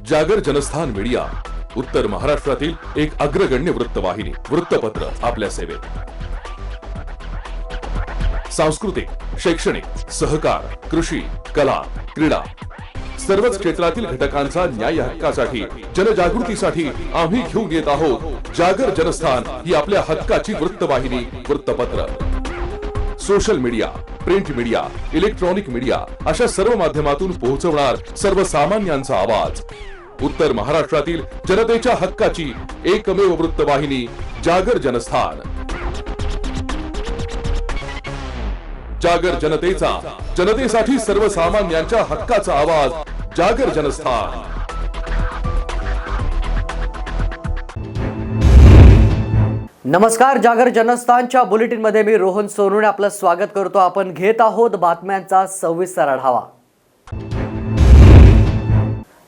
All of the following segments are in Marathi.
जागर जनस्थान मीडिया, उत्तर महाराष्ट्रातील एक अग्रगण्य वृत्तवाहिनी, वृत्तपत्र आपल्या सेवेत। सांस्कृतिक, शैक्षणिक, सहकार, कृषी, कला, क्रीडा सर्वच क्षेत्रातील घटकांचा न्याय हक्कासाठी, जनजागृतीसाठी आम्ही घेऊन येत आहोत जागर जनस्थान ही आपल्या हक्काची वृत्तवाहिनी, वृत्तपत्र। Social media, print media, electronic media अशा सर्व माध्यमातून पोहोचवणार सर्वसामान्यांचा आवाज। उत्तर महाराष्ट्रातील जनतेच्या हक्काची एकमेव वृत्तवाहिनी जागर जनस्थान। जागर जनतेचा, जनतेसाठी सर्वसामान्यांच्या हक्काचा आवाज, जागर जनस्थान। नमस्कार, जागर जनस्थानच्या बुलेटिन मध्ये मी रोहन सोनवणे आपलं स्वागत करतो। आपण घेत आहोत बातम्यांचा सविस्तर आढावा।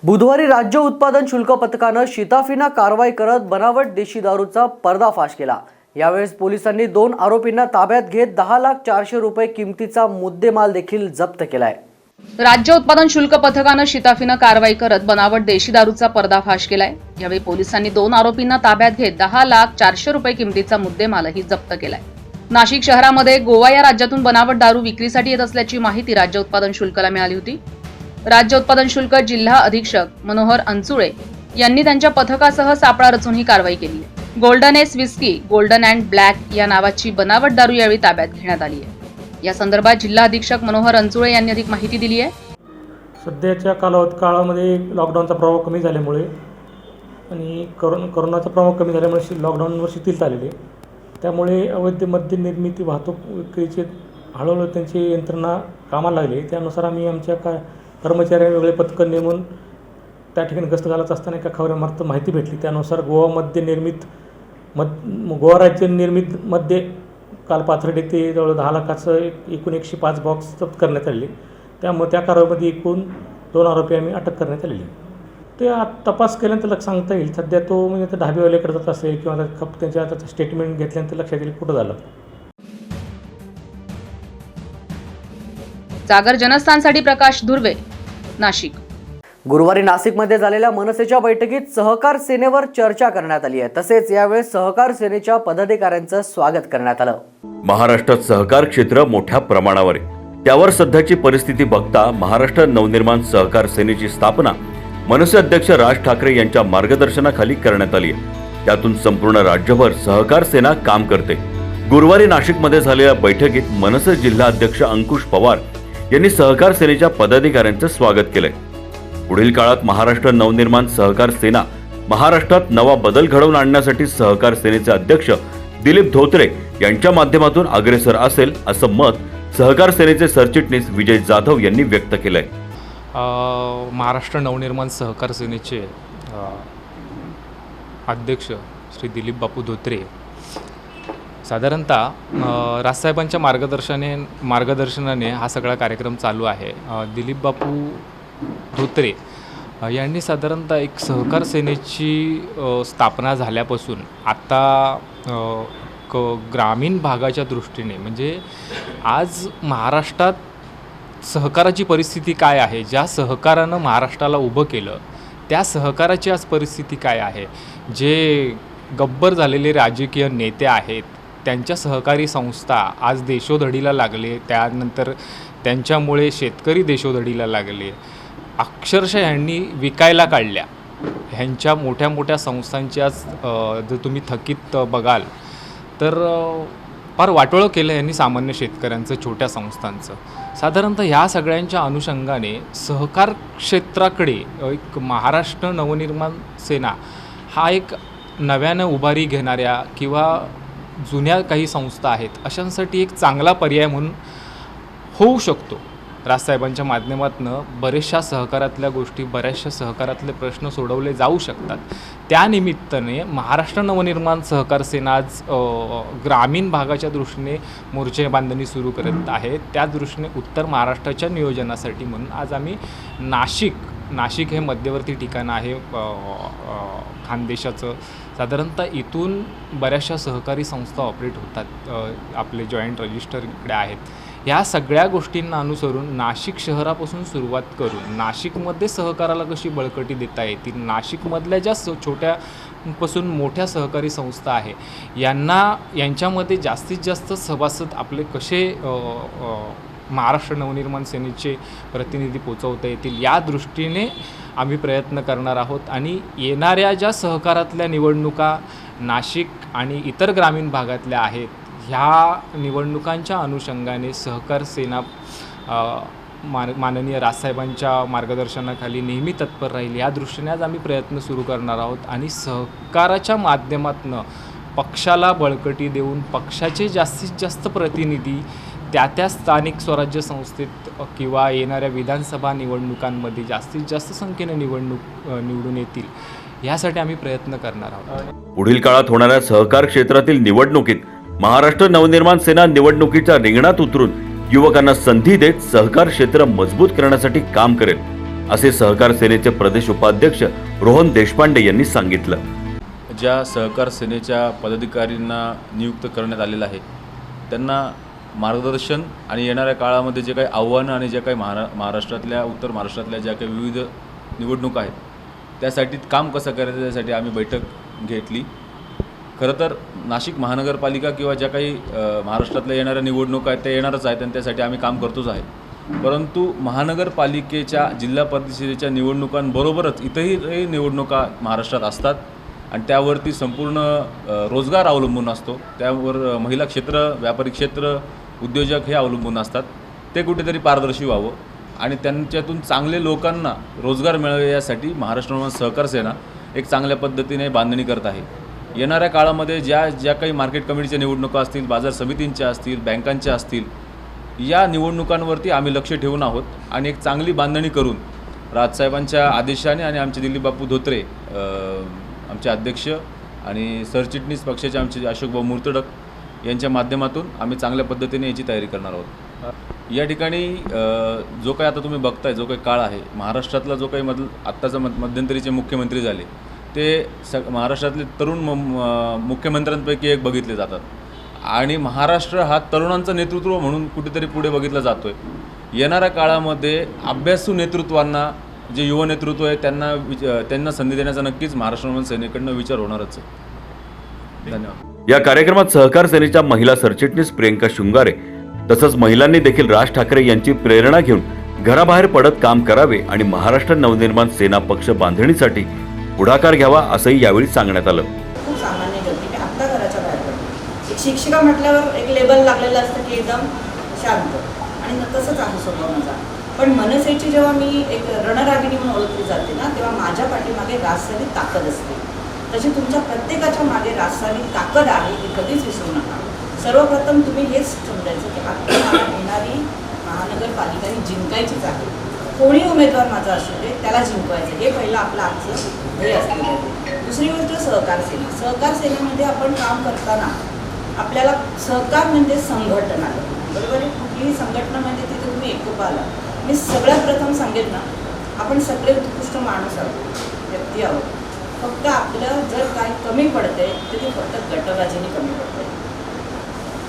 बुधवारी राज्य उत्पादन शुल्क पथकानं शिताफीना कारवाई करत बनावट देशी दारूचा पर्दाफाश केला। यावेळेस पोलिसांनी 2 आरोपींना ताब्यात घेत 10,04,00,000 रुपये किमतीचा मुद्देमाल देखील जप्त केलाय। राज्य उत्पादन शुल्क पथकानं शिताफीनं कारवाई करत बनावट देशी दारूचा पर्दाफाश केलाय। यावेळी पोलिसांनी 2 आरोपींना ताब्यात घेत 10,04,00,000 रुपये किमतीचा मुद्देमालही जप्त केलाय। नाशिक शहरामध्ये गोवा या राज्यातून बनावट दारू विक्रीसाठी येत असल्याची माहिती राज्य उत्पादन शुल्काला मिळाली होती। राज्य उत्पादन शुल्क जिल्हा अधीक्षक मनोहर अंचुळे यांनी त्यांच्या पथकासह सापळा रचून ही कारवाई केली आहे। Golden S whisky, golden and black या नावाची बनावट दारू यावेळी ताब्यात घेण्यात आली आहे। या संदर्भात जिल्हा अधीक्षक मनोहर अंचुळे यांनी अधिक माहिती दिली आहे। सध्याच्या काळामध्ये लॉकडाऊनचा प्रभाव कमी झाल्यामुळे आणि कोरोनाचा प्रभाव कमी झाल्यामुळे लॉकडाऊनवर शिथिलता आलेली आहे। त्यामुळे अवैध मद्य निर्मिती, वाहतूक, विक्रीचे हळूहळू त्यांची यंत्रणा कामाला लागली। त्यानुसार आम्ही आमच्या कर्मचाऱ्यांना वेगळे पथकं नेमून त्या ठिकाणी गस्त घालत असताना एका खबरामार्फत माहिती भेटली। त्यानुसार गोवा राज्य निर्मित मद्य काल पाथर्डी येथे जवळ 10 लाखाचं एकूण 105 बॉक्स जप्त करण्यात आले। त्यामुळे त्या कारवाईमध्ये एकूण 2 आरोपी आम्ही अटक करण्यात आलेली। ते तपास केल्यानंतर सांगता येईल। सध्या तो म्हणजे ढाबेवाल्याकडे जात असेल किंवा त्यांच्या स्टेटमेंट घेतल्यानंतर लक्षात येईल कुठं झालं। जागर जनस्थानसाठी प्रकाश धुर्वे, नाशिक। गुरुवारी नाशिकमध्ये झालेल्या मनसेच्या बैठकीत सहकार सेनेवर चर्चा करण्यात आली आहे। तसेच यावेळी सहकार सेनेच्या पदाधिकाऱ्यांचं स्वागत करण्यात आलं। महाराष्ट्रात सहकार क्षेत्र मोठ्या प्रमाणावर आहे। त्यावर सध्याची परिस्थिती बघता महाराष्ट्र नवनिर्माण सहकार सेनेची स्थापना मनसे अध्यक्ष राज ठाकरे यांच्या मार्गदर्शनाखाली करण्यात आली आहे। त्यातून संपूर्ण राज्यभर सहकार सेना काम करते। गुरुवारी नाशिकमध्ये झालेल्या बैठकीत मनसे जिल्हा अध्यक्ष अंकुश पवार यांनी सहकार सेनेच्या पदाधिकाऱ्यांचं स्वागत केलंय। पुढील काळात महाराष्ट्र नवनिर्माण सहकार सेना महाराष्ट्रात नवा बदल घडवून आणण्यासाठी सहकार सेनेचे अध्यक्ष दिलीप धोत्रे यांच्या माध्यमातून अग्रेसर असेल असं मत सहकार सेनेचे सरचिटणीस विजय जाधव यांनी व्यक्त केलंय। महाराष्ट्र नवनिर्माण सहकार सेनेचे अध्यक्ष श्री दिलीप बापू धोत्रे साधारणतः राजसाहेबांच्या मार्गदर्शनाने हा सगळा कार्यक्रम चालू आहे। दिलीप बापू धोत्रे यांनी साधारणतः एक सहकार सेनेची स्थापना झाल्यापासून आता ग्रामीण भागाच्या दृष्टीने म्हणजे आज महाराष्ट्रात सहकाराची परिस्थिती काय आहे, ज्या सहकारानं महाराष्ट्राला उभं केलं त्या सहकाराची आज परिस्थिती काय आहे, जे गब्बर झालेले राजकीय नेते आहेत त्यांच्या सहकारी संस्था आज देशोधडीला लागले, त्यानंतर त्यांच्यामुळे शेतकरी देशोधडीला लागले, अक्षरशः ह्यांनी विकायला काढल्या। ह्यांच्या मोठ्या मोठ्या संस्थांची आज जर तुम्ही थकीत बघाल तर फार वाटोळं केलं यांनी सामान्य शेतकऱ्यांचं, छोट्या संस्थांचं। साधारणतः ह्या सगळ्यांच्या अनुषंगाने सहकार क्षेत्राकडे एक महाराष्ट्र नवनिर्माण सेना हा एक नव्यानं उभारी घेणाऱ्या किंवा जुन्या काही संस्था आहेत अशांसाठी एक चांगला पर्याय म्हणून होऊ शकतो। राजसाहेबांच्या माध्यमातून बरेचशा सहकारातल्या गोष्टी, बऱ्याचशा सहकारातले प्रश्न सोडवले जाऊ शकतात। त्यानिमित्ताने महाराष्ट्र नवनिर्माण सहकार सेना आज ग्रामीण भागाच्या दृष्टीने मोर्चे बांधणी सुरू करत आहे। त्या दृष्टीने उत्तर महाराष्ट्राच्या नियोजनासाठी म्हणून आज आम्ही नाशिक हे मध्यवर्ती ठिकाण आहे खानदेशाचं। साधारणतः इथून बऱ्याचशा सहकारी संस्था ऑपरेट होतात, आपले जॉईंट रजिस्टर इकडे आहेत। ह्या सगळ्या गोष्टींना अनुसरून नाशिक शहरापासून सुरुवात करून नाशिकमध्ये सहकाराला कशी बळकटी देता येतील, नाशिकमधल्या ज्या छोट्यापासून मोठ्या सहकारी संस्था आहे यांच्यामध्ये जास्तीत जास्त सभासद आपले कसे महाराष्ट्र नवनिर्माण सेनेचे प्रतिनिधी पोचवता येतील या दृष्टीने आम्ही प्रयत्न करणार आहोत. आणि येणाऱ्या ज्या सहकारातल्या निवडणुका नाशिक आणि इतर ग्रामीण भागातल्या आहेत ह्या निवडणुकांच्या अनुषंगाने सहकार सेना माननीय राजसाहेबांच्या मार्गदर्शनाखाली नेहमी तत्पर राहील या दृष्टीने आज आम्ही प्रयत्न सुरू करणार आहोत. आणि सहकाराच्या माध्यमातून पक्षाला बळकटी देऊन पक्षाचे जास्तीत जास्त प्रतिनिधी त्या स्थानिक स्वराज्य संस्थेत किंवा येणाऱ्या विधानसभा निवडणुकांमध्ये जास्तीत जास्त संख्येने निवडून येतील यासाठी आम्ही प्रयत्न करणार आहोत. पुढील काळात होणाऱ्या सहकार क्षेत्रातील निवडणुकीत महाराष्ट्र नवनिर्माण सेना निवडणुकीच्या रिंगणात उतरून युवकांना संधी देत सहकार क्षेत्र मजबूत करण्यासाठी काम करेल, असे सहकार सेनेचे प्रदेश उपाध्यक्ष रोहन देशपांडे यांनी सांगितलं. ज्या सहकार सेनेच्या पदाधिकाऱ्यांना नियुक्त करण्यात आलेलं आहे त्यांना मार्गदर्शन आणि येणाऱ्या काळामध्ये जे काही आव्हानं आणि जे काही महाराष्ट्रातल्या उत्तर महाराष्ट्रातल्या ज्या काही विविध निवडणुका आहेत त्यासाठी काम कसं करायचं त्यासाठी आम्ही बैठक घेतली. खरं तर नाशिक महानगरपालिका किंवा ज्या काही महाराष्ट्रातल्या येणाऱ्या निवडणुका आहेत त्या येणारच आहेत आणि त्यासाठी आम्ही काम करतोच आहे. परंतु महानगरपालिकेच्या जिल्हा परिषदेच्या निवडणुकांबरोबरच इतरही निवडणुका महाराष्ट्रात असतात आणि त्यावरती संपूर्ण रोजगार अवलंबून असतो. त्यावर महिला क्षेत्र, व्यापारी क्षेत्र, उद्योजक हे अवलंबून असतात. ते कुठेतरी पारदर्शी व्हावं आणि त्यांच्यातून चांगले लोकांना रोजगार मिळावे यासाठी महाराष्ट्र नवनिर्माण सहकार सेना एक चांगल्या पद्धतीने बांधणी करत आहे. येणाऱ्या काळामध्ये ज्या काही मार्केट कमिटीच्या निवडणुका असतील, बाजार समितींच्या असतील, बँकांच्या असतील, या निवडणुकांवरती आम्ही लक्ष ठेवून आहोत आणि एक चांगली बांधणी करून राजसाहेबांच्या आदेशाने आणि आमचे दिलीप बापू धोत्रे आमचे अध्यक्ष आणि सरचिटणीस पक्षाचे आमचे अशोकभाऊ मूर्तडक यांच्या माध्यमातून आम्ही चांगल्या पद्धतीने याची तयारी करणार आहोत. या ठिकाणी जो काही आता तुम्ही बघताय जो काही काळ आहे महाराष्ट्रातला जो काही आत्ताचा मध्यंतरीचे मुख्यमंत्री झाले ते महाराष्ट्रातले तरुण मुख्यमंत्र्यांपैकी एक बघितले जातात आणि महाराष्ट्र हा तरुणांचं नेतृत्व म्हणून कुठेतरी पुढे बघितला जातो आहे. येणाऱ्या काळामध्ये अभ्यासू नेतृत्वांना जे युवा नेतृत्व आहे त्यांना संधी देण्याचा नक्कीच महाराष्ट्र नवनिर्माण सेनेकडनं विचार होणारच आहे. धन्यवाद. या कार्यक्रमात सहकार सेनेच्या महिला सरचिटणीस प्रियंका शुंगारे तसंच महिलांनी देखील राज ठाकरे यांची प्रेरणा घेऊन घराबाहेर पडत काम करावे आणि महाराष्ट्र नवनिर्माण सेना पक्ष बांधणीसाठी पुढाकार घ्यावा असंही यावेळी सांगण्यात आलं. खूप सामान्य गती मी आत्ता घराच्या बाहेर पडते. एक शिक्षिका म्हटल्यावर एक लेबल लागलेलं असतं की एकदम शांत आणि तसंच आहे स्वभाव माझा. पण मनसेची जेव्हा मी एक रणरागिणी म्हणून ओळखली जाते ना तेव्हा माझ्या पाठीमागे राजसारी ताकद असते. तशी तुमच्या प्रत्येकाच्या मागे राजसारी ताकद आहे ही कधीच विसरू नका. सर्वप्रथम तुम्ही हेच समजायचं की आता येणारी महानगरपालिका ही जिंकायचीच आहे. कोणी उमेदवार माझा असू दे त्याला जिंकवायचं हे पहिलं आपलं आजचं ध्येय असलेलं आहे. दुसरी गोष्ट सहकार सेना. सहकार सेनेमध्ये आपण काम करताना आपल्याला सहकार म्हणजे संघटना, बरोबर आहे. कुठलीही संघटना म्हणजे तिथे तुम्ही एकोपा आला. मी सगळ्यात प्रथम सांगेल ना आपण सगळे उत्कृष्ट माणूस आहोत, व्यक्ती आहोत. फक्त आपलं जर काही कमी पडते तर ते फक्त गटबाजीने कमी पडते.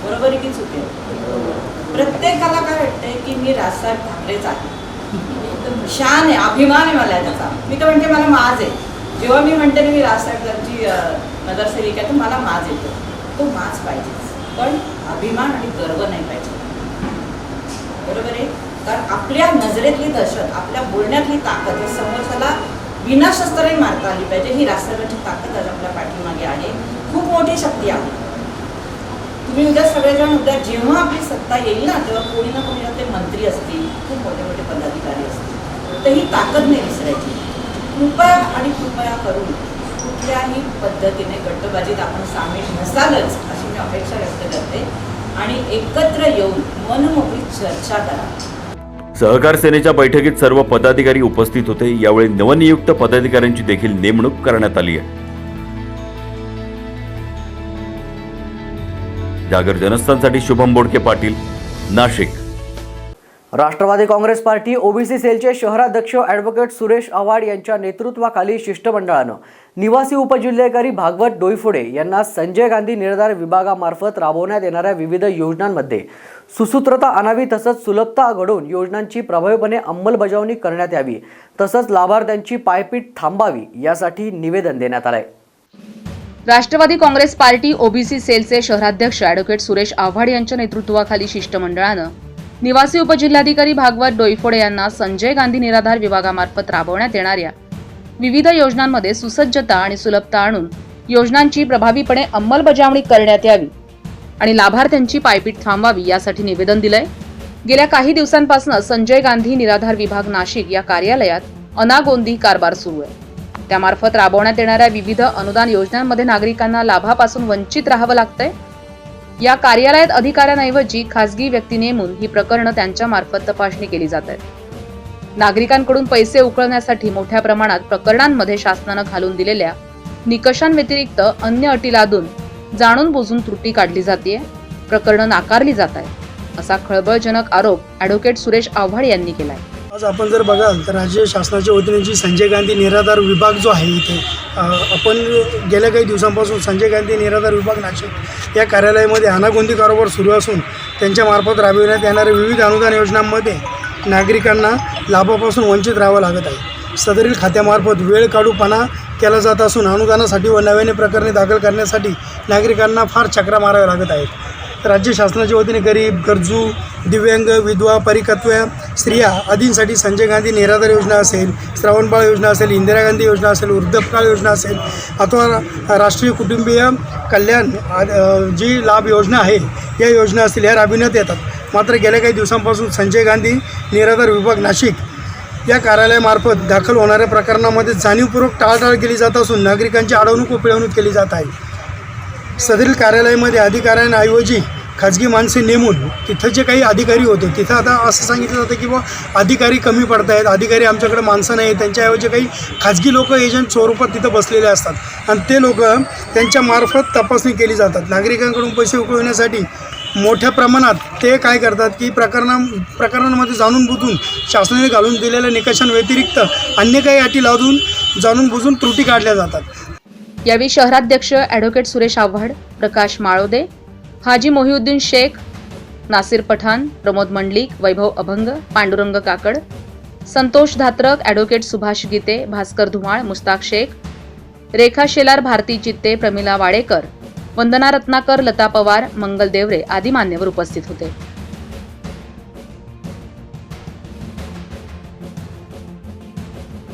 बरोबर आहे की चुकी आहे? प्रत्येकाला काय वाटतंय की मी राजसाहेब ठाकरेच आहे, एकदम शान आहे, अभिमान आहे मला त्याचा. मी तर म्हणते मला माज आहे. जेव्हा मी म्हणते मी राजसाहेबांची नगरसेविका आहे तर मला माज येतो. तो माज पाहिजेच पण अभिमान आणि गर्व नाही पाहिजे. बरोबर आहे. कारण आपल्या नजरेतली दहशत, आपल्या बोलण्यातली ताकद हे समोरच्याला विनाशस्त्राने मारता आली पाहिजे. ही राजसाहेबांची ताकद आज आपल्या पाठीमागे आहे. खूप मोठी शक्ती आहे. तुम्ही उद्या सगळेजण उद्या जेव्हा आपली सत्ता येईल ना तेव्हा कोणी ना कोणी ते मंत्री असतील, खूप मोठे मोठे पदाधिकारी असतील, तर ही ताकद नाही विसरायची. कृपया करून कुठल्याही पद्धतीने गटबाजीत आपण सामील नसालच अशी मी अपेक्षा व्यक्त करते आणि एकत्र येऊन मनमोकळी चर्चा करा. सहकार सेनेच्या बैठकीत सर्व पदाधिकारी उपस्थित होते. यावेळी नवनियुक्त पदाधिकाऱ्यांची देखील नेमणूक करण्यात आली आहे. जागर जनस्थानसाठी शुभम बोडके पाटील, नाशिक. राष्ट्रवादी काँग्रेस पार्टी ओबीसी सेलचे शहराध्यक्ष ॲडव्होकेट सुरेश आव्हाड यांच्या नेतृत्वाखाली शिष्टमंडळानं निवासी उपजिल्हाधिकारी भागवत डोईफोडे यांना संजय गांधी निराधार विभागामार्फत राबवण्यात येणाऱ्या विविध योजनांमध्ये सुसूत्रता आणावी तसंच सुलभता घडवून योजनांची प्रभावीपणे अंमलबजावणी करण्यात यावी तसंच लाभार्थ्यांची पायपीट थांबावी यासाठी निवेदन देण्यात आलंय। राष्ट्रवादी काँग्रेस पार्टी ओबीसी सेलचे शहराध्यक्ष ॲडव्होकेट सुरेश आव्हाड यांच्या नेतृत्वाखाली शिष्टमंडळानं निवासी उपजिल्हाधिकारी भागवत डोईफोडे यांना संजय गांधी निराधार विभागामार्फत राबवण्यात येणाऱ्या विविध योजनांमध्ये सुसज्जता आणि सुलभता आणून योजनांची प्रभावीपणे अंमलबजावणी करण्यात यावी आणि लाभार्थ्यांची पायपीट थांबवावी यासाठी निवेदन दिलंय। गेल्या काही दिवसांपासून संजय गांधी निराधार विभाग नाशिक या कार्यालयात अनागोंदी कारभार सुरू आहे। त्यामार्फत राबवण्यात येणाऱ्या विविध अनुदान योजनांमध्ये नागरिकांना लाभापासून वंचित राहावं लागतंय। या कार्यालयात अधिकाऱ्यांऐवजी खासगी व्यक्ती नेमून ही प्रकरणं त्यांच्या मार्फत तपासणी केली जात आहेत। नागरिकांकडून पैसे उकळण्यासाठी मोठ्या प्रमाणात प्रकरणांमध्ये शासनानं घालून दिलेल्या निकषांव्यतिरिक्त अन्य अटी लादून जाणून बुजून त्रुटी काढली जाते, प्रकरणं नाकारली जात आहेत, असा खळबळजनक आरोप ॲडव्होकेट सुरेश आव्हाड यांनी केलाय। आज आपण जर बघाल तर राज्य शासनाच्या वतीने जी संजय गांधी निराधार विभाग जो आहे इथे आपण गेल्या काही दिवसांपासून संजय गांधी निराधार विभाग नाशिक या कार्यालयामध्ये अनागोंदी कारभार सुरू असून त्यांच्यामार्फत राबविण्यात येणाऱ्या विविध अनुदान योजनांमध्ये नागरिकांना लाभापासून वंचित राहावं लागत आहे। सदरील खात्यामार्फत वेळ काढूपणा केला जात असून अनुदानासाठी व नव्याने प्रकरणे दाखल करण्यासाठी नागरिकांना फार चक्रा माराव्या लागत आहेत। राज्य शासनाच्या वतीने गरीब, गरजू, दिव्यांग, विधवा, परिपक्व स्त्रिया आदींसाठी संजय गांधी निराधार योजना असेल, श्रावणबाळ योजना असेल, इंदिरा गांधी योजना असेल, वृद्धकाळ योजना असेल अथवा राष्ट्रीय कुटुंबीय कल्याण जी लाभ योजना आहे या योजना असतील या राबविण्यात येतात। मात्र गेल्या काही दिवसांपासून संजय गांधी निराधार विभाग नाशिक या कार्यालयामार्फत दाखल होणाऱ्या प्रकरणामध्ये जाणीवपूर्वक टाळाटाळ केली जात असून नागरिकांची अडवणूक व पिळवणूक केली जात आहे। सदरील कार्यालयामध्ये अधिकाऱ्यांऐवजी खाजगी माणसे नेमून तिथं जे काही अधिकारी होते तिथं आता असं सांगितलं जातं की अधिकारी कमी पडत आहेत, अधिकारी आमच्याकडे माणसं नाही, त्यांच्याऐवजी काही खाजगी लोक एजंट स्वरूपात तिथं बसलेले असतात आणि ते लोक त्यांच्यामार्फत तपासणी केली जातात। नागरिकांकडून पैसे उकळवण्यासाठी मोठ्या प्रमाणात ते काय करतात की प्रकरणांमध्ये जाणून बुजून शासनाने घालून दिलेल्या निकषांव्यतिरिक्त अन्य काही अटी लादून जाणून बुजून त्रुटी काढल्या जातात। यावेळी शहराध्यक्ष ॲडव्होकेट सुरेश आव्हाड, प्रकाश माळोदे, हाजी मोहिउद्दीन शेख, नासिर पठाण, प्रमोद मंडलिक, वैभव अभंग, पांडुरंग काकड, संतोष धात्रक, ॲडव्होकेट सुभाष गीते, भास्कर धुमाळ, मुस्ताक शेख, रेखा शेलार, भारती चित्ते, प्रमिला वाडेकर, वंदना रत्नाकर, लता पवार, मंगल देवरे आदी मान्यवर उपस्थित होते।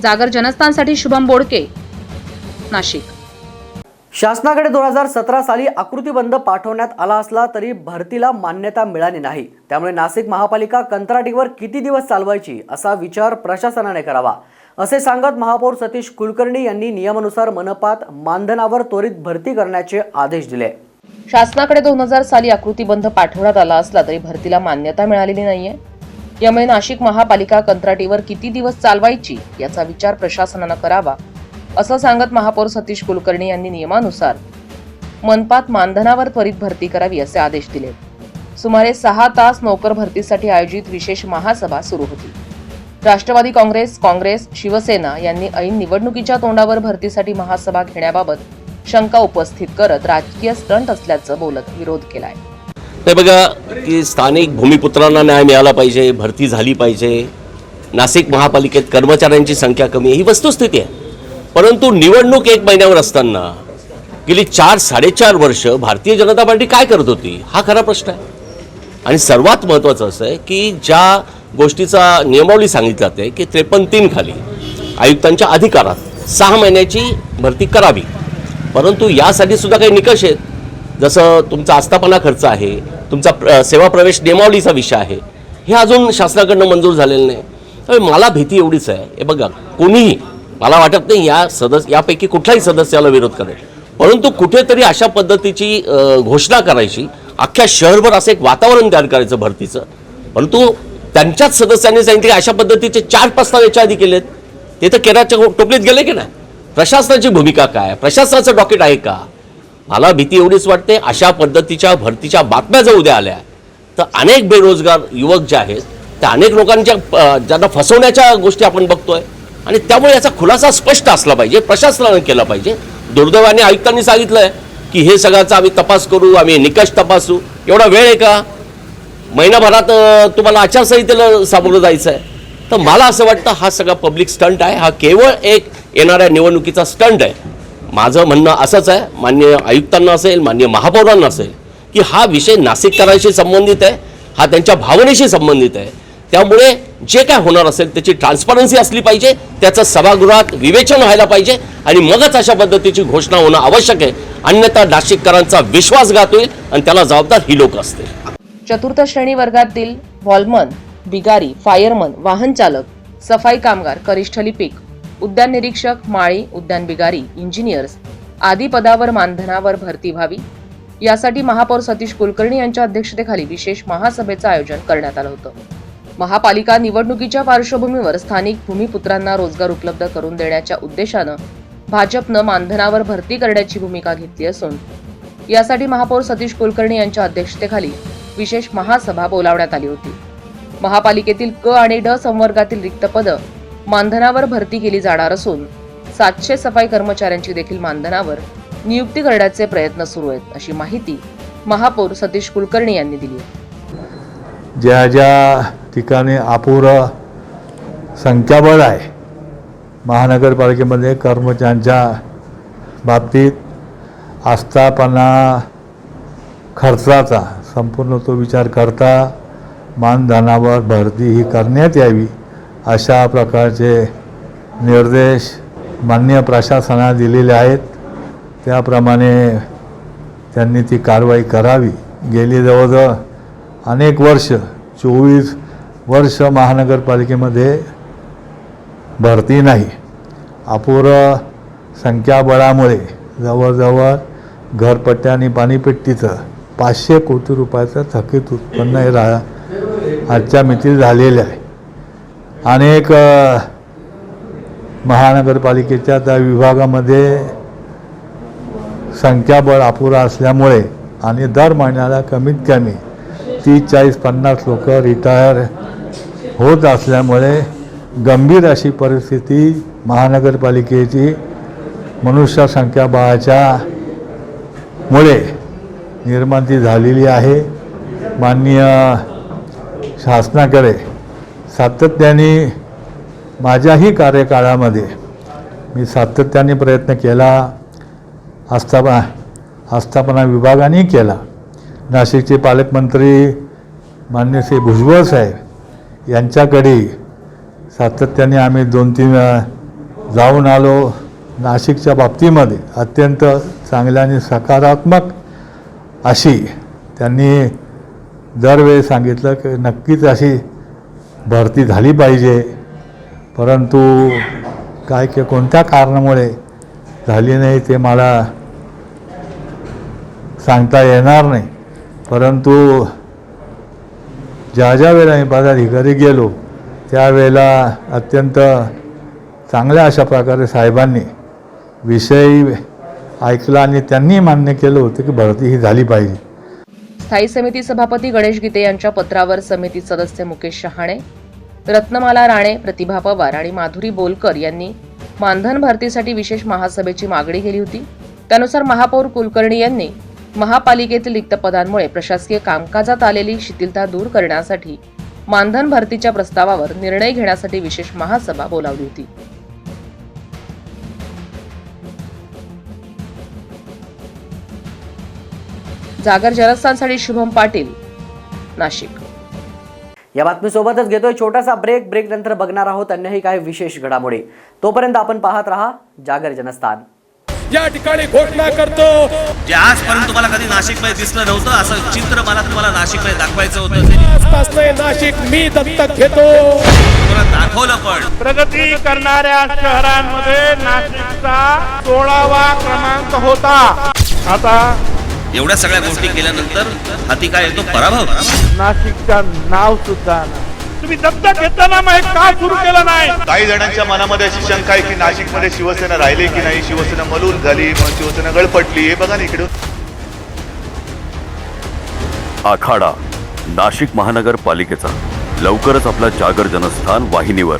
जागर जनस्थानसाठी शुभम बोडके, नाशिक। शासनाकडे 2017 साली आकृतीबंध पाठवण्यात आला असला तरी भरतीला मान्यता मिळाली नाही। त्यामुळे नाशिक महापालिका कंत्राटीवर किती दिवस चालवायची असा विचार प्रशासनाने करावा असे सांगत महापौर सतीश कुलकर्णी यांनी नियमानुसार मनपात मानधनावर त्वरित भरती करण्याचे आदेश दिले। शासनाकडे 2000 साली आकृतीबंध पाठवण्यात आला असला तरी भरतीला मान्यता मिळालेली नाहीये। यामुळे नाशिक महापालिका कंत्राटीवर किती दिवस चालवायची याचा विचार प्रशासनाने करावा असं सांगत महापौर सतीश कुलकर्णी यांनी नियमानुसार मनपात मानधनावर त्वरित भरती करावी असे आदेश दिले। सुमारे 6 तास नोकर भरतीसाठी आयोजित विशेष महासभा सुरू होती। राष्ट्रवादी काँग्रेस, शिवसेना यांनी ऐन निवडणुकीच्या तोंडावर भरतीसाठी महासभा घेण्याबाबत शंका उपस्थित करत राजकीय स्टंट असल्याचं बोलत विरोध केलाय। ते बघा की स्थानिक भूमिपुत्रांना न्याय मिळाला पाहिजे, भरती झाली पाहिजे, नाशिक महापालिकेत कर्मचाऱ्यांची संख्या कमी आहे ही वस्तुस्थिती आहे। परंतु निवडणूक 1 महिन्यावर असताना गेली 4-4.5 वर्ष भारतीय जनता पार्टी काय करत होती हा खरा प्रश्न आहे। आणि सर्वात महत्त्वाचं असं आहे की ज्या गोष्टीचा नियमावली सांगितली जाते की 53(3) खाली आयुक्तांच्या अधिकारात 6 महिन्याची भरती करावी, परंतु यासाठी सुद्धा काही निकष आहेत, जसं तुमचा आस्थापना खर्च आहे, तुमचा सेवा प्रवेश नियमावलीचा विषय आहे, हे अजून शासनाकडनं मंजूर झालेलं नाही। त्यामुळे मला भीती एवढीच आहे, हे बघा कोणीही मला वाटत नाही यापैकी कुठल्याही सदस्याला विरोध करेल, परंतु कुठेतरी अशा पद्धतीची घोषणा करायची, अख्ख्या शहरभर असं एक वातावरण तयार करायचं भरतीचं, परंतु त्यांच्याच सदस्यांनी सांगितलं की अशा पद्धतीचे 4 प्रस्ताव याच्या आधी केलेत, ते तर केराच्या टोपलीत गेले की नाही। प्रशासनाची भूमिका काय, प्रशासनाचं डॉकेट आहे का? मला भीती एवढीच वाटते, अशा पद्धतीच्या भरतीच्या बातम्या जर उद्या आल्या तर अनेक बेरोजगार युवक जे आहेत त्या अनेक लोकांच्या ज्यांना फसवण्याच्या गोष्टी आपण बघतोय आणि त्यामुळे याचा खुलासा स्पष्ट असला पाहिजे, प्रशासनाने केला पाहिजे. दुर्दैवाने आयुक्तांनी सांगितलंय की हे सगळ्याचा आम्ही तपास करू, आम्ही निकष तपासू. एवढा वेळ आहे का? महिनाभरात तुम्हाला आचारसंहितेला सामोरं जायचं आहे. तर मला असं वाटतं हा सगळा पब्लिक स्टंट आहे, हा केवळ एक येणाऱ्या निवडणुकीचा स्टंट आहे. माझं म्हणणं असंच आहे, माननीय आयुक्तांना असेल, माननीय महापौरांना असेल, की हा विषय नाशिककरांशी संबंधित आहे, हा त्यांच्या भावनेशी संबंधित आहे. त्यामुळे जे काय होणार असेल त्याची ट्रान्सपरन्सी असली पाहिजे, त्याचं सभागृहात विवेचन व्हायला पाहिजे आणि मगच अशा पद्धतीची घोषणा होणं आवश्यक आहे. अन्यथा नाशिककरांचा विश्वासघात होईल आणि त्याला जबाबदार ही लोक असतील. चतुर्थ श्रेणी वर्गातील वॉलमन, बिगारी, फायरमन, वाहन चालक, सफाई कामगार, कनिष्ठ लिपिक, उद्यान निरीक्षक, माळी, उद्यान बिगारी, इंजिनियर्स आदी पदावर मानधनावर भरती व्हावी यासाठी महापौर सतीश कुलकर्णी यांच्या अध्यक्षतेखाली विशेष महासभेचं आयोजन करण्यात आलं होतं. महापालिका निवडणुकीच्या पार्श्वभूमीवर स्थानिक भूमिपुत्रांना रोजगार उपलब्ध करून देण्याच्या उद्देशानं भाजपनं मानधनावर भरती करण्याची भूमिका घेतली असून यासाठी महापौर सतीश कुलकर्णी यांच्या अध्यक्षतेखाली विशेष महासभा बोलावण्यात आली होती. महापालिकेतील क आणि ड संवर्गातील रिक्त पदं मानधनावर भरती केली जाणार असून 700 सफाई कर्मचाऱ्यांची देखील मानधनावर नियुक्ती करण्याचे प्रयत्न सुरू आहेत, अशी माहिती महापौर सतीश कुलकर्णी यांनी दिली. ज्या ज्या ठिकाणी अपुरं संख्याबळ आहे महानगरपालिकेमध्ये कर्मचाऱ्यांच्या बाबतीत, आस्थापना खर्चाचा संपूर्ण तो विचार करता मानधनावर भरती ही करण्यात यावी अशा प्रकारचे निर्देश माननीय प्रशासनाला दिलेले आहेत. त्याप्रमाणे त्यांनी ती कारवाई करावी. गेली जवळजवळ अनेक वर्ष 24 वर्ष महानगरपालिकेमध्ये भरती नाही. अपुरं संख्याबळामुळे जवळजवळ घरपट्ट्या आणि पाणीपट्टीचं 500 कोटी रुपयाचं थकीत उत्पन्न हे आजच्या मितीत झालेले आहे. अनेक महानगरपालिकेच्या त्या विभागामध्ये संख्याबळ अपुरं असल्यामुळे आणि दर महिन्याला कमीत कमी 30-40-50 लोक रिटायर होत असल्यामुळे गंभीर अशी परिस्थिती महानगरपालिकेची मनुष्य संख्याबळाच्या मुळे निर्माती झालेली आहे. माननीय शासनाकडे सातत्याने माझ्याही कार्यकाळामध्ये मी सातत्याने प्रयत्न केला, आस्थापना विभागाने केला. नाशिकचे पालकमंत्री माननीय श्री भुजबळ साहेब यांच्याकडे सातत्याने आम्ही 2-3 वेळा जाऊन आलो. नाशिकच्या बाबतीमध्ये अत्यंत चांगल्या आणि सकारात्मक अशी त्यांनी दरवेळी सांगितलं की नक्कीच अशी भरती झाली पाहिजे, परंतु काय की कोणत्या कारणामुळे झाली नाही ते मला सांगता येणार नाही. परंतु ज्या ज्या वेळेला मी पदाधिकारी गेलो त्यावेळेला अत्यंत चांगल्या अशा प्रकारे साहेबांनी विषय ऐकला आणि त्यांनी मान्य केलं होतं की भरती ही झाली पाहिजे. स्थायी समिती सभापती गणेश गीते यांच्या पत्रावर समिती सदस्य मुकेश शहाणे, रत्नमाला राणे, प्रतिभा पवार आणि माधुरी बोलकर यांनी मानधन भरतीसाठी विशेष महासभेची मागणी केली होती. त्यानुसार महापौर कुलकर्णी यांनी महापालिकेतील रिक्त पदांमुळे प्रशासकीय कामकाजात आलेली शिथिलता दूर करण्यासाठी मानधन भरतीच्या प्रस्तावावर निर्णय घेण्यासाठी विशेष महासभा बोलावली होती. जागर जनस्थानसाठी शुभम पाटील, नाशिक. या बातमीसोबतच घेतोय छोटासा ब्रेक नंतर बघणार आहोत अन्यही काही विशेष घडामोडी. तोपर्यंत आपण पाहत रहा जागर जनस्थान. या ठिकाणी घोषणा करतो, जे आजपर्यंत तुम्हाला कधी नाशिकमध्ये दिसलं नव्हतं असं चित्र मला तुम्हाला नाशिकमध्ये दाखवायचं होतं. नाशिक मी दत्तक घेतो. दाखवलं पण प्रगती करणाऱ्या शहरांमध्ये नाशिकचा 16वा क्रमांक होता. आता एवढ्या सगळ्या गोष्टी केल्यानंतर हाती काय येतो? पराभव. नाशिकचं नाव सुद्धा तुम्ही दत्तक घेताना मग का सुरू केलं नाही? काही जणांच्या मनामध्ये अशी शंका आहे की नाशिकमध्ये शिवसेना राहिली की नाही, शिवसेना मलूल झाली, मग शिवसेना गळपटली. हे बघा ना इकडे. आखाडा नाशिक महानगरपालिकेचा लवकरच आपला जागर जनस्थान वाहिनीवर.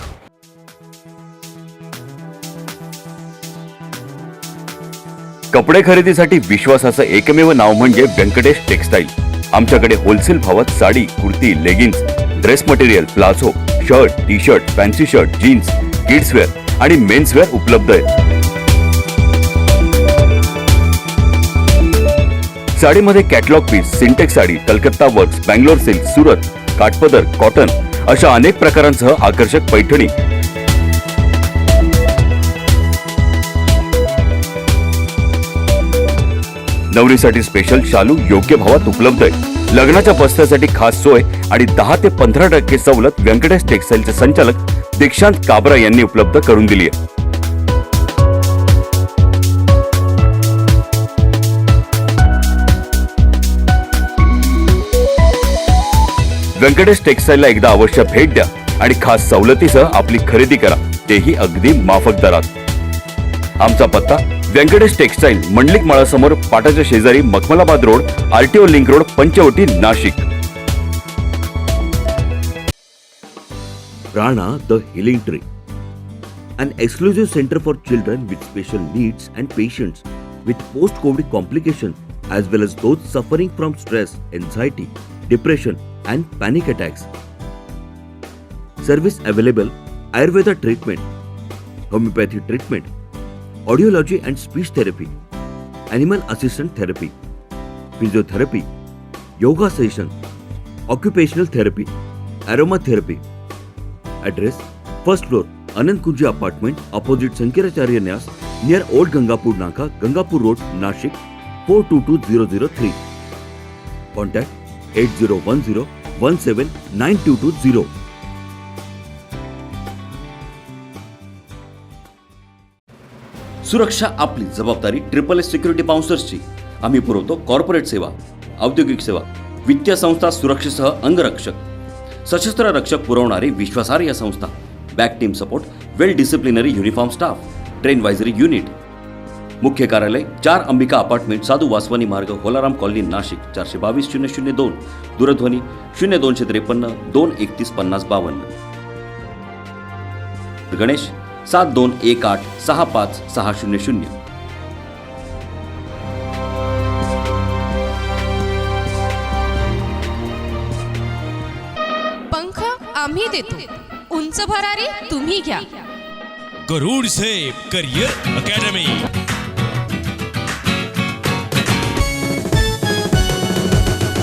कपडे खरेदीसाठी विश्वासाचं एकमेव नाव म्हणजे व्यंकटेश टेक्सटाईल. आमच्याकडे होलसेल भावात sari, kurti, leggings, dress material, palazzo, shirt, T shirt, fancy shirt, jeans, kidswear आणि मेन्सवेअर उपलब्ध आहे. साडीमध्ये catalogue piece, Sintex sari, Calcutta works, Bangalore silk, Surat, काठपदर, कॉटन अशा अनेक प्रकारांसह आकर्षक पैठणी. नवरीसाठी स्पेशल शालू योग्य भावात उपलब्ध आहे. लग्नाच्या बस्त्यासाठी खास सोय आणि 10 ते 15% सवलत व्यंकटेश टेक्सटाईलचे संचालक दीक्षांत काबरा यांनी उपलब्ध करून दिली आहे. व्यंकटेश टेक्सटाईलला एकदा अवश्य भेट द्या आणि खास सवलतीसह आपली खरेदी करा, तेही अगदी माफक दरात. आमचा पत्ता व्यंकटेश टेक्सटाईल, मंडलिक माळासमोर, पाटाच्या शेजारी, Makhmalabad road, RTO link road, Panchavati, Nashik. Prana the Healing Tree, an exclusive center for children with special needs and patients with post-COVID complications as well as those suffering from stress, anxiety, depression and panic attacks. Service available: Ayurveda treatment, homeopathy treatment, audiology and speech therapy, animal assistant therapy, physiotherapy, yoga session, occupational therapy, aromatherapy. Address: first floor, Anand Kunji apartment, opposite Sankaracharya Nyas, near Old Gangapur Naka, Gangapur Road, Nashik, 422003. Contact 8010179220. सुरक्षा आपली जबाबदारी. SSS सिक्युरिटी बाउन्सर्सची. आम्ही पुरवतो कॉर्पोरेट सेवा, औद्योगिक सेवा, वित्तीय संस्था, सुरक्षेसह अंगरक्षक, सशस्त्र रक्षक पुरवणारी विश्वासार्ह संस्था. Back team support, well disciplinary uniform staff, train वायझरी युनिट. मुख्य कार्यालय 4 अंबिका अपार्टमेंट, साधू वासवानी मार्ग, होलाराम कॉलनी, नाशिक. 422-002. दूरध्वनी 0253 231 5052. गणेश 7218 65600. पंख आम्ही देतो, उंच भरारी तुम्ही घ्या. गरुड सेफ करियर अकॅडमी.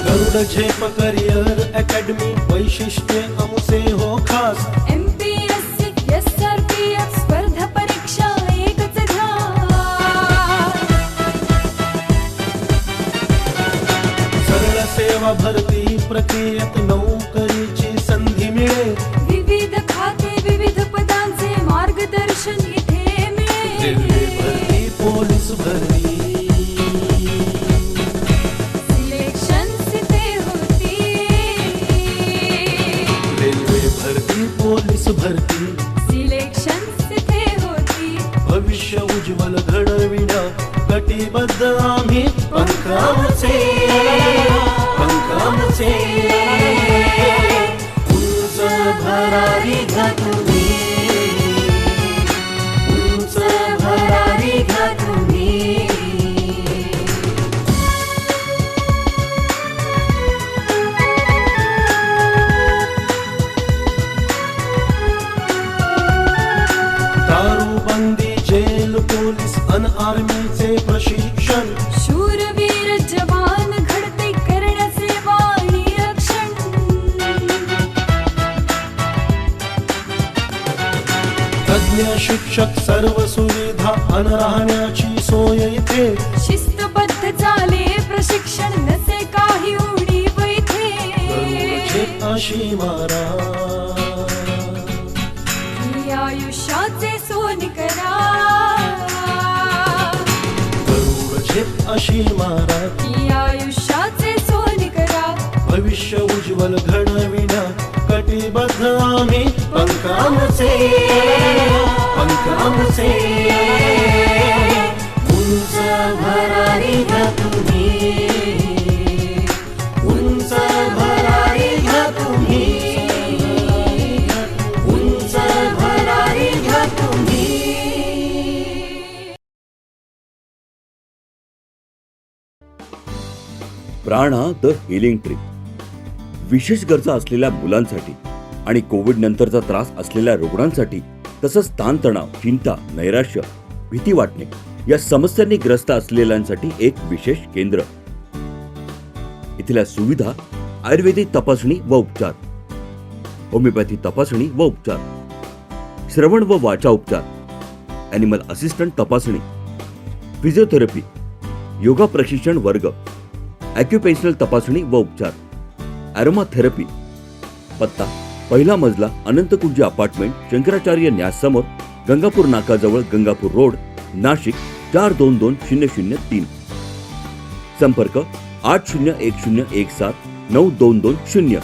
गरुड झेप करियर अकॅडमी, वैशिष्ट्य आमचे हो खास. MPSC SRPF स्पर्धा परीक्षा एकच घ्या. सरळ सेवा भरती प्रक्रियेत नोकरीची संधी मिळेल. विविध खाते, विविध पदांचे मार्गदर्शन इथे मिळेल. रेल्वे भरती, पोलीस भरती, सिलेक्शन इथे होती. रेल्वे भरती, पोलीस भरती, सिलेक्शन इथे होती. भविष्य उज्ज्वल घडविण्या कटिबद्ध आम्ही. पंखाचे उंच भरारी घ्या तुम्ही, उंच भरारी घ्या तुम्ही. दारूबंदी, जेल, पोलीस अन आर्मीचे प्रशिक्षण. शूरवीर जवान घडते करण्याचे वाणी रक्षण. तज्ञ शिक्षक, सर्व सुविधा अन राहण्याची सोय इथे. शिस्तबद्ध चाले प्रशिक्षण, नसे काही उणीव इथे. गरुडचे अशी मारा, ही आयुष्याचे सोन करा. गरुडचे अशी मारा, ही आयुष्याचे सोन करा. भविष्य उज्ज्वल घडविण्या कटिबद्ध आम्ही. पंखाचे उंच भरारी घ्या तुम्ही, उंच भरारी घ्या तुम्ही. प्राणा द हिलिंग ट्री. विशेष गरजा असलेल्या मुलांसाठी आणि कोविड नंतरचा त्रास असलेल्या रुग्णांसाठी, तसंच ताणतणाव, चिंता, नैराश्य, भीती वाटणे या समस्यांनी ग्रस्त असलेल्यांसाठी एक विशेष केंद्र. इथल्या सुविधा आयुर्वेदिक तपासणी व उपचार, होमिओपॅथी तपासणी व उपचार, श्रवण व वाचा उपचार, ॲनिमल असिस्टंट तपासणी, फिजिओथेरपी, योगा प्रशिक्षण वर्ग, ॲक्युपेन्शनल तपासणी व उपचार, ॲरोमा थेरपी. पत्ता पहिला मजला, अनंतकुंज अपार्टमेंट, शंकराचार्य न्यास समोर, गंगापूर नाकाजवळ, गंगापूर रोड, नाशिक 422003. संपर्क 8010179220.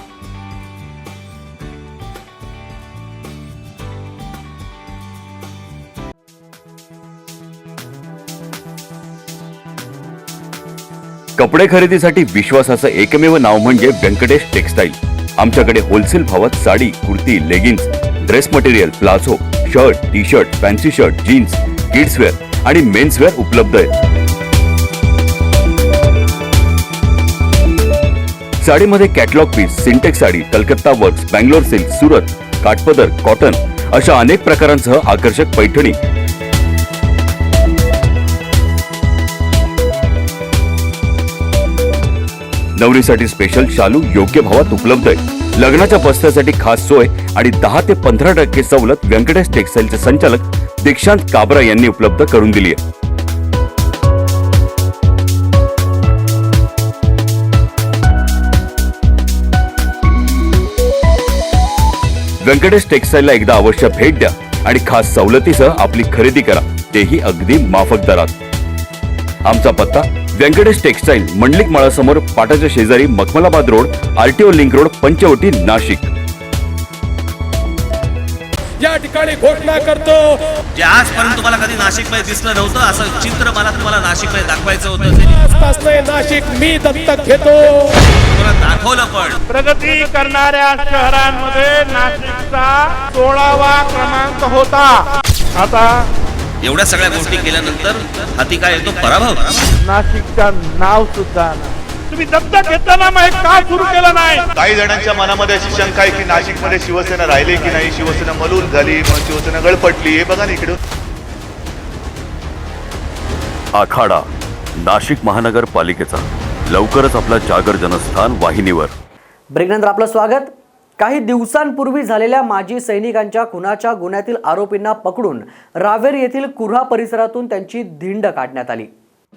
कपडे खरेदीसाठी विश्वासाचं एकमेव नाव म्हणजे व्यंकटेश टेक्सटाईल. आमच्याकडे होलसेल भावात sari, kurti, leggings, dress material, palazzo, shirt, T shirt, fancy shirt, jeans, kidswear आणि मेन्सवेअर उपलब्ध आहे. साडीमध्ये catalogue piece, Sintex sari, Calcutta works, Bangalore silk, Surat, काठपदर, कॉटन अशा अनेक प्रकारांसह आकर्षक पैठणी. नवरीसाठी स्पेशल शालू योग्य भावात उपलब्ध आहे. लग्नाच्या बस्त्यासाठी खास सोय आणि 10 ते 15% सवलत व्यंकटेश टेक्सटाईलचे संचालक दीक्षांत काबरा यांनी उपलब्ध करून दिली आहे. व्यंकटेश टेक्सटाईलला एकदा अवश्य भेट द्या आणि खास सवलतीसह आपली खरेदी करा, तेही अगदी माफक दरात. आमचा पत्ता व्यंकटेश टेक्सटाईल, मंडलिक माळासमोर, पाटाच्या शेजारी, Makhmalabad road, RTO link road, Panchavati, Nashik. या ठिकाणी घोषणा करतो, जे आजपर्यंत तुम्हाला कधी नाशिकमध्ये दिसलं नव्हतं असं चित्र मला तुम्हाला नाशिकमध्ये दाखवायचं होतं. नाशिक मी दत्तक घेतो. तुम्हाला दाखवलं पण. प्रगती करणाऱ्या शहरांमध्ये नाशिकचा 16वा क्रमांक होता. आता एवढ्या सगळ्या गोष्टी केल्यानंतर हाती काय येतो? पराभव. नाशिकचं नाव सुद्धा तुम्ही दत्तक घेताना मग का सुरू केलं नाही? काही जणांच्या मनामध्ये अशी शंका आहे की नाशिकमध्ये शिवसेना राहिली की नाही, शिवसेना मलूल झाली, मग शिवसेना गळपटली. हे बघा ना इकडे. आखाडा नाशिक महानगरपालिकेचा लवकरच आपला जागर जनस्थान वाहिनीवर. ब्रेकनंतर आपलं स्वागत. काही दिवसांपूर्वी झालेल्या माजी सैनिकांच्या खुनाच्या गुन्ह्यातील आरोपींना पकडून रावेर येथील कुऱ्हा परिसरातून त्यांची धिंड काढण्यात आली.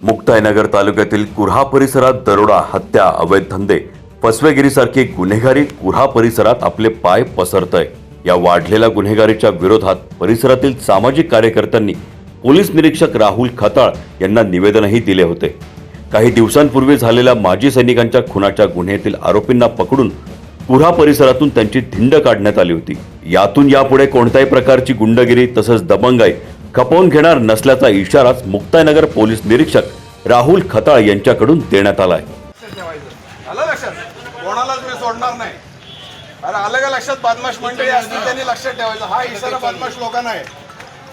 मुक्ताईनगर तालुक्यातील कुऱ्हा परिसरात दरोडा, हत्या, अवैध धंदे, फसवेगिरीसारखे गुन्हेगारी कुऱ्हा परिसरात आपले पाय पसरतय. या वाढलेल्या गुन्हेगारीच्या विरोधात परिसरातील सामाजिक कार्यकर्त्यांनी पोलीस निरीक्षक राहुल खताळ यांना निवेदनही दिले होते. काही दिवसांपूर्वी झालेल्या माजी सैनिकांच्या खुनाच्या गुन्ह्यातील आरोपींना पकडून कुऱ्हा परिसरातून त्यांची धिंड काढण्यात आली होती. यातून यापुढे कोणत्याही प्रकारची गुंडगिरी तसंच दबंगाई खपवून घेणार नसल्याचा इशाराच मुक्ताईनगर पोलीस निरीक्षक राहुल खताळ यांच्याकडून देण्यात आलाय. आलं लक्षात? कोणालाच मी सोडणार नाही. अरे आलं का लक्षात? बदमाश मंडळी असतील त्यांनी लक्षात ठेवायचं. हा इशारा बदमाश लोकांना आहे.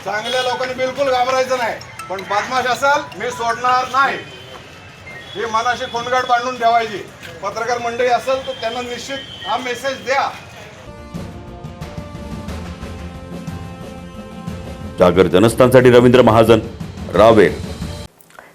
चांगल्या लोकांनी बिलकुल घाबरायचं नाही. पण बदमाश असाल मी सोडणार नाही. ही मनाशी खोंडगाड बांधून ठेवायची. पत्रकार मंडळी असेल तर त्यांना निश्चित हा मेसेज द्या. जागर जनस्थानसाठी रवींद्र महाजन, रावेर.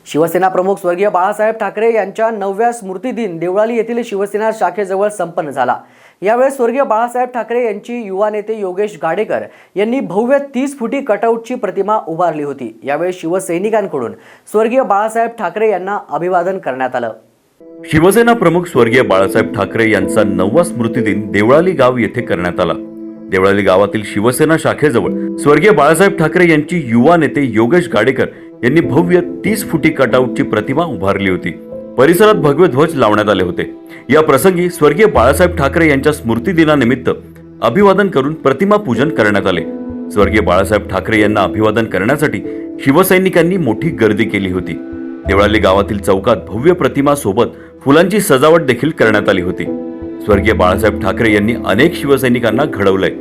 शिवसेना प्रमुख स्वर्गीय बाळासाहेब ठाकरे यांच्या 9व्या स्मृतिदिन देवळाली येथील शिवसेना शाखेजवळ संपन्न झाला. यावेळी स्वर्गीय बाळासाहेब ठाकरे यांची युवा नेते योगेश गाडेकर यांनी भव्य 30 फुटी कटआउटची प्रतिमा उभारली होती. यावेळी शिवसैनिकांकडून स्वर्गीय बाळासाहेब ठाकरे यांना अभिवादन करण्यात आलं. शिवसेना प्रमुख स्वर्गीय बाळासाहेब ठाकरे यांचा 9वा स्मृतिदिन देवळाली गाव येथे करण्यात आला. देवळाली गावातील शिवसेना शाखेजवळ स्वर्गीय बाळासाहेब ठाकरे यांची युवा नेते योगेश गाडेकर यांनी भव्य 30 फुटी कटआउटची प्रतिमा उभारली होती. परिसरात भगवे ध्वज लावण्यात आले होते. या प्रसंगी स्वर्गीय बाळासाहेब ठाकरे यांच्या स्मृतिदिनानिमित्त अभिवादन करून प्रतिमा पूजन करण्यात आले. स्वर्गीय बाळासाहेब ठाकरे यांना अभिवादन करण्यासाठी शिवसैनिकांनी मोठी गर्दी केली होती. देवळाली गावातील चौकात भव्य प्रतिमा सोबत फुलांची सजावट देखील करण्यात आली होती. स्वर्गीय बाळासाहेब ठाकरे यांनी अनेक शिवसैनिकांना घडवलंय.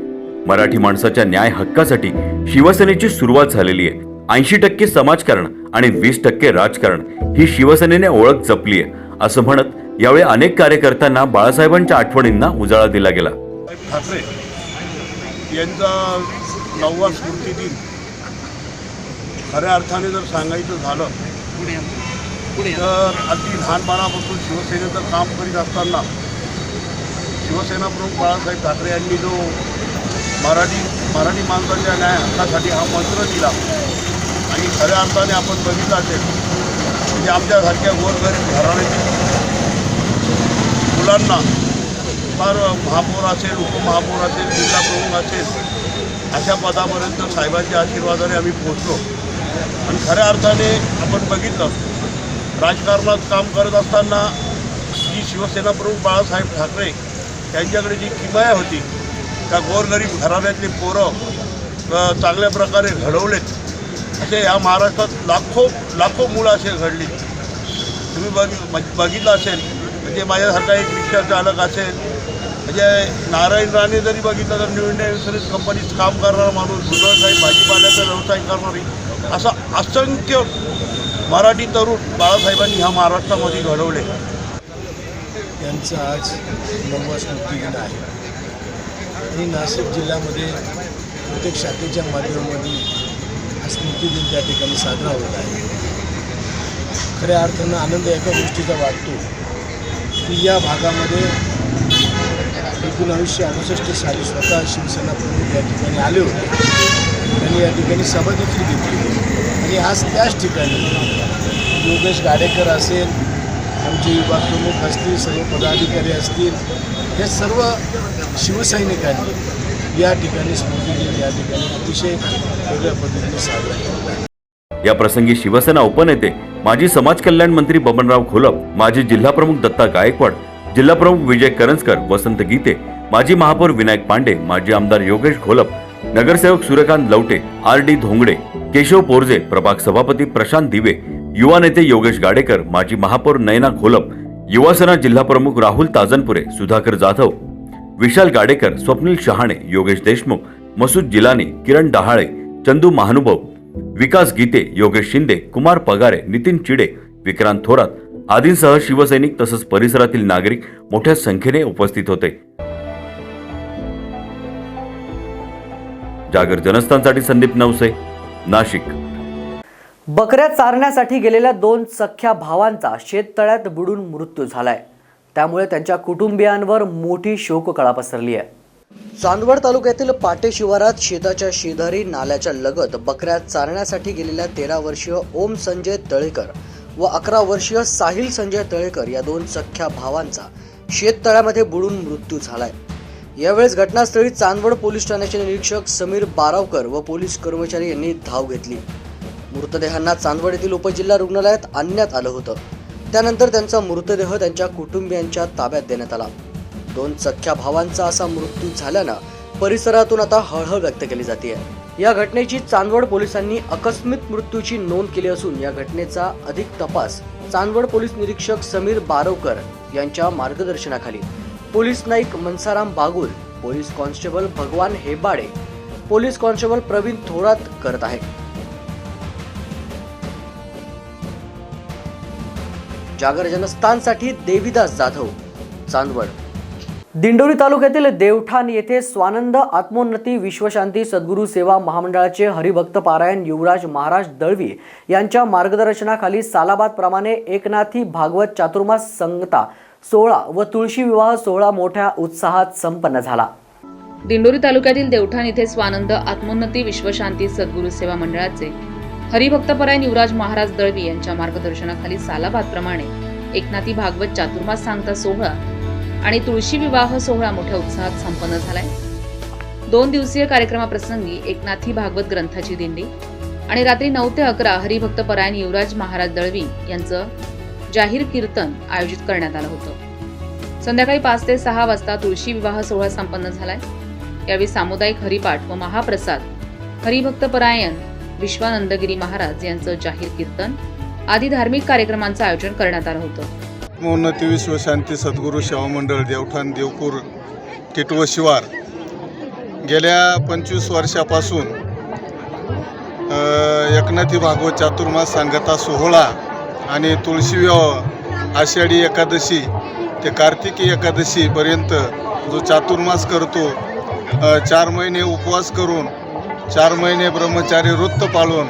मराठी माणसाच्या न्याय हक्कासाठी शिवसेनेची सुरुवात झालेली आहे. 80% समाजकारण आणि 20% राजकारण ही शिवसेनेने ओळख जपली आहे असं म्हणत यावेळी अनेक कार्यकर्त्यांना बाळासाहेबांच्या आठवणींना उजाळा दिला गेला. ठाकरे यांचा 9वा स्मृती दिन खऱ्या अर्थाने जर सांगायचं झालं तर अगदी लहानपणापासून शिवसेनेचं काम करीत असताना शिवसेना प्रमुख बाळासाहेब ठाकरे यांनी जो मराठी माणसाच्या न्याय हक्कासाठी हा मंत्र दिला आणि खऱ्या अर्थाने आपण बघितलं असेल म्हणजे आमच्यासारख्या गोरगरीब घराण्यातील मुलांना फार महापौर असेल, उपमहापौर असेल, जिल्हा प्रमुख असेल अशा पदापर्यंत साहेबांच्या आशीर्वादाने आम्ही पोहोचलो. आणि खऱ्या अर्थाने आपण बघितलं राजकारणात काम करत असताना जी शिवसेना प्रमुख बाळासाहेब ठाकरे त्यांच्याकडे जी किमया होती त्या गोरगरीब घराण्यातली पोरं चांगल्या प्रकारे घडवलेत. असे या महाराष्ट्रात लाखो मुलं असे घडली. तुम्ही बघितलं असेल म्हणजे माझ्यासारखा एक रिक्षा चालक असेल म्हणजे नारायण राणे जरी बघितलं तर न्यू इंडिया इन्शुरन्स कंपनीत काम करणारा माणूस, दुधासाहेब भाजीपाल्याचा व्यवसाय करणारी असा असंख्य मराठी तरुण बाळासाहेबांनी ह्या महाराष्ट्रामध्ये घडवले. यांचं आज 9वा स्मृती दिन आहे आणि नाशिक जिल्ह्यामध्ये प्रत्येक शाखेच्या माध्यमामध्ये हा स्मृती दिन त्या ठिकाणी साजरा होत आहे. खऱ्या अर्थानं आनंद एका गोष्टीचा वाटतो की या भागामध्ये 1968 साली स्वतः शिवसेना प्रमुख या ठिकाणी आले होते. त्यांनी या ठिकाणी सभा देखील घेतली आणि आज त्याच ठिकाणी योगेश गाडेकर असेल, आमचे विभाग प्रमुख असतील, सर्व पदाधिकारी असतील, हे सर्व शिवसैनिकांनी या ठिकाणी स्मृती दिन या ठिकाणी अतिशय वेगळ्या पद्धतीने साजरा केला आहे. या प्रसंगी शिवसेना उपनेते माजी समाज कल्याण मंत्री बबनराव घोलप, माजी जिल्हाप्रमुख दत्ता गायकवाड, जिल्हाप्रमुख विजय करंजकर, वसंत गीते, माजी महापौर विनायक पांडे, माजी आमदार योगेश घोलप, नगरसेवक सूर्यकांत लवटे, आर.डी. धोंगडे, केशव पोरजे, प्रभाग सभापती प्रशांत दिवे, युवा नेते योगेश गाडेकर, माजी महापौर नयना घोलप, युवासेना जिल्हाप्रमुख राहुल ताजनपुरे, सुधाकर जाधव, विशाल गाडेकर, स्वप्नील शहाणे, योगेश देशमुख, मसूद जिलानी, किरण डहाळे, चंदू महानुभाव, विकास गीते, योगेश शिंदे, कुमार पगारे, नितीन चिडे, विक्रांत थोरात आदींसह शिवसैनिक तसंच परिसरातील नागरिक मोठ्या संख्येने उपस्थित होते. जागर जनस्थानसाठी संदीप नवसे, नाशिक. बकऱ्या चारण्यासाठी गेलेल्या 2 सख्ख्या भावांचा शेततळ्यात बुडून मृत्यू झालाय. त्यामुळे त्यांच्या कुटुंबियांवर मोठी शोककळा पसरली आहे. चांदवड तालुक्यातील पाटे शिवारात शेताच्या शेजारी नाल्याच्या लगत बकऱ्या चारण्यासाठी गेलेल्या 13 वर्षीय ओम संजय तळेकर व 11 वर्षीय साहिल संजय तळेकर या 2 सख्ख्या भावांचा शेततळ्यामध्ये बुडून मृत्यू झालाय. यावेळेस घटनास्थळी चांदवड पोलीस ठाण्याचे निरीक्षक समीर बारावकर व पोलीस कर्मचारी यांनी धाव घेतली. मृतदेहांना चांदवड येथील उपजिल्हा रुग्णालयात आणण्यात आलं होतं. त्यानंतर त्यांचा मृतदेह त्यांच्या कुटुंबियांच्या ताब्यात देण्यात आला. 2 सख्ख्या भावांचा असा मृत्यू झाल्यानं परिसरातून आता हळहळ व्यक्त केली जाते. या घटनेची चांदवड पोलिसांनी आकस्मिक मृत्यूची नोंद केली असून या घटनेचा अधिक तपास चांदवड पोलीस निरीक्षक समीर बारावकर यांच्या मार्गदर्शनाखाली police Naik Mansaram Bagul, police constable भगवान हेबाडे, पोलीस कॉन्स्टेबल प्रवीण थोरात करत आहेत. जागर जनस्थानसाठी देविदास जाधव, चांदवड. दिंडोरी तालुक्यातील देवठाण येथे स्वानंद आत्मोन्नती विश्वशांती सद्गुरू सेवा महामंडळाचे हरिभक्त पारायण युवराज महाराज दळवी यांच्या मार्गदर्शनाखाली सालाबाद प्रमाणे एकनाथी भागवत चातुर्मास संगता सोहळा व तुळशी विवाह सोहळा मोठ्या उत्साहात संपन्न झाला. दिंडोरी तालुक्यातील देवठाण येथे स्वानंद आत्मोन्नती विश्वशांती सद्गुरू सेवा मंडळाचे हरिभक्तपरायण युवराज महाराज दळवी यांच्या मार्गदर्शनाखाली सालाबाद प्रमाणे एकनाथी भागवत चातुर्मास सांगता सोहळा आणि तुळशी विवाह सोहळा मोठ्या उत्साहात संपन्न झालाय. 2 दिवसीय कार्यक्रमाप्रसंगी एकनाथी भागवत ग्रंथाची दिंडी आणि रात्री 9 ते 11 हरिभक्तपरायण युवराज महाराज दळवी यांचं जाहीर कीर्तन आयोजित करण्यात आलं होतं. संध्याकाळी 5 ते 6 वाजता तुळशी विवाह सोहळा संपन्न झालाय. यावेळी सामुदायिक हरिपाठ व महाप्रसाद, हरिभक्तपरायण विश्वानंदगिरी महाराज यांचं जाहीर कीर्तन आदी धार्मिक कार्यक्रमांचं आयोजन करण्यात आलं होतं. आत्मोन्नती विश्वशांती सद्गुरू सेवा मंडळ देवठाण देवपूर टिटव शिवार गेल्या 25 वर्षापासून एकनाथी भागवत चातुर्मास सांगता सोहळा आणि तुळशी विवाह आषाढी एकादशी ते कार्तिकी एकादशीपर्यंत जो चातुर्मास करतो, 4 महिने उपवास करून, 4 महिने ब्रह्मचारी वृत्त पाळून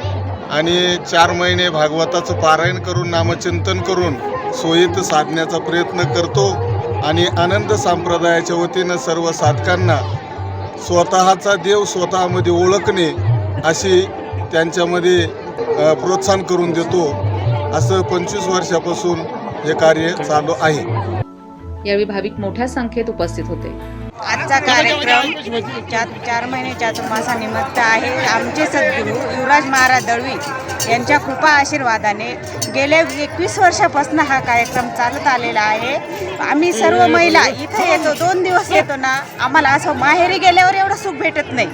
आणि 4 महिने भागवताचं पारायण करून, नामचिंतन करून सोयीत साधण्याचा प्रयत्न करतो. आणि आनंद संप्रदायाच्या वतीनं सर्व साधकांना स्वतःचा देव स्वतःमध्ये ओळखणे अशी त्यांच्यामध्ये प्रोत्साहन करून देतो. असं 25 वर्षापासून हे कार्य चालू आहे. यावेळी भाविक मोठ्या संख्येत उपस्थित होते. आजचा कार्यक्रम 4 महिने चातुर्मासानिमित्त आहे. आमचे सद्गुरू युवराज महाराज दळवी यांच्या कृपा आशीर्वादाने गेल्या 21 वर्षापासून हा कार्यक्रम चालत आलेला आहे. आम्ही सर्व महिला इथं येतो, 2 दिवस येतो ना, आम्हाला असं माहेरी गेल्यावर एवढं सुख भेटत नाही,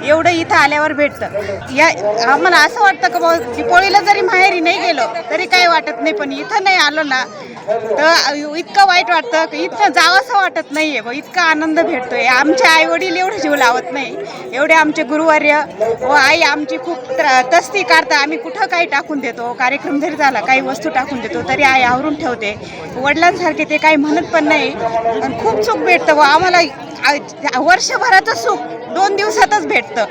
एवढं इथं आल्यावर भेटतं. या आम्हाला असं वाटतं की बाबा दिपोळीला जरी माहेरी नाही गेलो तरी काही वाटत नाही, पण इथं नाही आलो ना तर इतकं वाईट वाटतं की इथं जावंसं वाटत नाही आहे. इतका आनंद भेटतोय. आमचे आई वडील एवढे जीव लावत नाही, एवढे आमचे गुरुवर्य व आई आमची खूप तस्ती काढतात. आम्ही कुठं काही टाकून देतो, कार्यक्रम जरी झाला काही वस्तू टाकून देतो तरी आई आवरून ठेवते. वडिलांसारखे ते काही म्हणत पण नाही आणि खूप सुख भेटतं व आम्हाला वर्षभराचं सुख 2 दिवसातच भेटतं.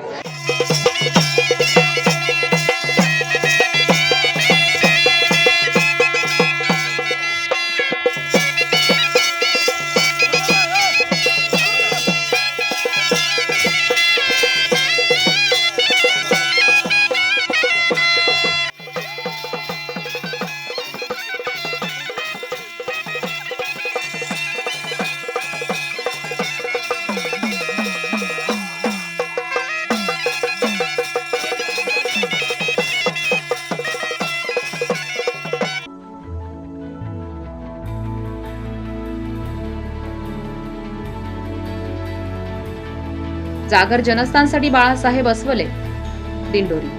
जागर जनस्थानसाठी बाळासाहेब अस्वले, दिंडोरी.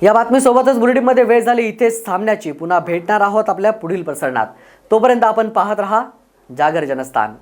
या बातमीसोबतच बुलेटिनमध्ये वेळ झाली इथेच थांबण्याची. पुन्हा भेटणार आहोत आपल्या पुढील प्रसारणात. तोपर्यंत आपण पाहत रहा जागर जनस्थान.